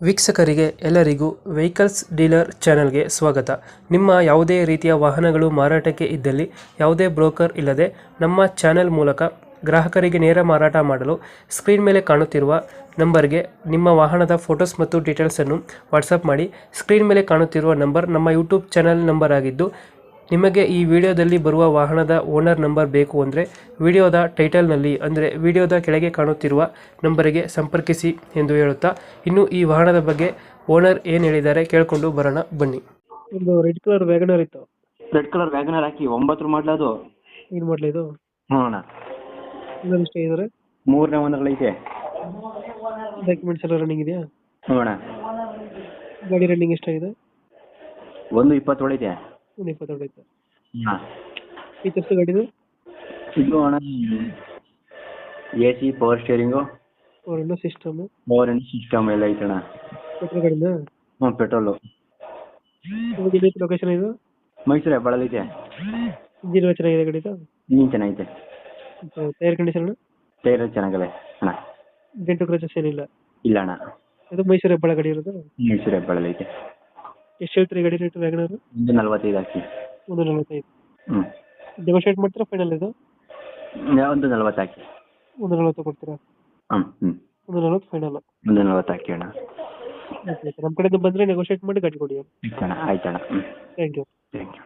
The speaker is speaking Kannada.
ವೀಕ್ಷಕರಿಗೆ ಎಲ್ಲರಿಗೂ ವೆಹಿಕಲ್ಸ್ ಡೀಲರ್ ಚಾನೆಲ್ಗೆ ಸ್ವಾಗತ. ನಿಮ್ಮ ಯಾವುದೇ ರೀತಿಯ ವಾಹನಗಳು ಮಾರಾಟಕ್ಕೆ ಇದ್ದಲ್ಲಿ ಯಾವುದೇ ಬ್ರೋಕರ್ ಇಲ್ಲದೆ ನಮ್ಮ ಚಾನೆಲ್ ಮೂಲಕ ಗ್ರಾಹಕರಿಗೆ ನೇರ ಮಾರಾಟ ಮಾಡಲು ಸ್ಕ್ರೀನ್ ಮೇಲೆ ಕಾಣುತ್ತಿರುವ ನಂಬರ್ಗೆ ನಿಮ್ಮ ವಾಹನದ ಫೋಟೋಸ್ ಮತ್ತು ಡೀಟೇಲ್ಸನ್ನು ವಾಟ್ಸಪ್ ಮಾಡಿ. ಸ್ಕ್ರೀನ್ ಮೇಲೆ ಕಾಣುತ್ತಿರುವ ನಂಬರ್ ನಮ್ಮ ಯೂಟ್ಯೂಬ್ ಚಾನೆಲ್ ನಂಬರ್ ಆಗಿದ್ದು, ನಿಮಗೆ ಈ ವಿಡಿಯೋದಲ್ಲಿ ಬರುವ ವಾಹನದ ಓನರ್ ನಂಬರ್ ಬೇಕು ಅಂದರೆ ವಿಡಿಯೋದ ಟೈಟಲ್ನಲ್ಲಿ ಅಂದರೆ ವಿಡಿಯೋದ ಕೆಳಗೆ ಕಾಣುತ್ತಿರುವ ನಂಬರಿಗೆ ಸಂಪರ್ಕಿಸಿ ಎಂದು ಹೇಳುತ್ತಾ, ಇನ್ನು ಈ ವಾಹನದ ಬಗ್ಗೆ ಓನರ್ ಏನು ಹೇಳಿದ್ದಾರೆ ಕೇಳಿಕೊಂಡು ಬರೋಣ ಬನ್ನಿ. ಒಂದು ರೆಡ್ ಕಲರ್ ವ್ಯಾಗನರ್ ಇತ್ತು. ರೆಡ್ ಕಲರ್ ವ್ಯಾಗನರ್ ಹಾಕಿ 9 ಮಾಡಲ ಅದು. ಏನು ಮಾಡಲಿ ಇದು? ಹ್ಞೂ ಅಣ್ಣ. ಇನ್ನೊಂದು ಇಷ್ಟ ಇದ್ದಾರೆ. 3ನೇ ಓನರ್ಗಳೈತೆ. ಡಾಕ್ಯುಮೆಂಟ್ಸ್ ಎಲ್ಲ ರನ್ನಿಂಗ್ ಇದೆಯಾ? ಹ್ಞೂ ಅಣ್ಣ. ಗಾಡಿ ರನ್ನಿಂಗ್ ಎಷ್ಟಾಗಿದೆ? 120 ಹೊಡೈತೆ. 120 ಐತೆ. ಹಾಂ. ಫೀಚರ್ಸ್ ಗಾಡಿದು? ಇದು ಅಣ್ಣ AC, power steering, four system, power end system ಎಲ್ಲ ಐತೆ ಅಣ್ಣ. ಪೆಟ್ರೋಲ್ ಗಾಡಿನ? ಹ್ಞೂ, ಪೆಟ್ರೋಲು. ಲೊಕೇಶನ್ ಇದು ಮೈಸೂರು ಹೆಬ್ಬಾಳಲ್ಲಿ ಐತೆ. ಇಂಜಿನ್ ಚೆನ್ನಾಗಿದೆ ಗಾಡಿದು? ಇಂಜಿನ್ ಚೆನ್ನಾಗೈತೆ. Tyre condition? ಟೈರ್ ಚೆನ್ನಾಗವೆ ಅಣ್ಣ. ಡೆಂಟು ಕ್ರಚಸ್ ಏನಿಲ್ಲ? ಇಲ್ಲ ಅಣ್ಣ. ಇದು ಮೈಸೂರು ಹೆಬ್ಬಾಳ ಗಾಡಿ ಇರೋದು? ಮೈಸೂರು ಹೆಬ್ಬಾಳಲ್ಲಿ ಐತೆ. ಎಷ್ಟು ಹೇಳ್ತೀರಿ ಗಾಡಿ ರೇಟ್ ವ್ಯಾಗನರ್? 145 ಹಾಕಿ. 145. ಹ್ಞೂ. ನೆಗೋಷಿಯೇಟ್ ಮಾಡ್ತೀರಾ ಫೈನಲ್ ಇದು? 140 ಹಾಕಿ. 140 ಕೊಡ್ತೀರಾ? ಹ್ಞೂ. 140 ಫೈನಲ್? 140 ಹಾಕಿ ಅಣ್ಣ. ಓಕೆ, ನಮ್ಮ ಕಡೆಯಿಂದ ಬಂದರೆ ನೆಗೋಷಿಯೇಟ್ ಮಾಡಿ ಗಾಡಿ ಕೊಡಿ. ಆಯ್ತಣ್ಣ. ಆಯ್ತಣ್ಣ. ಹ್ಞೂ. Thank you. Thank you.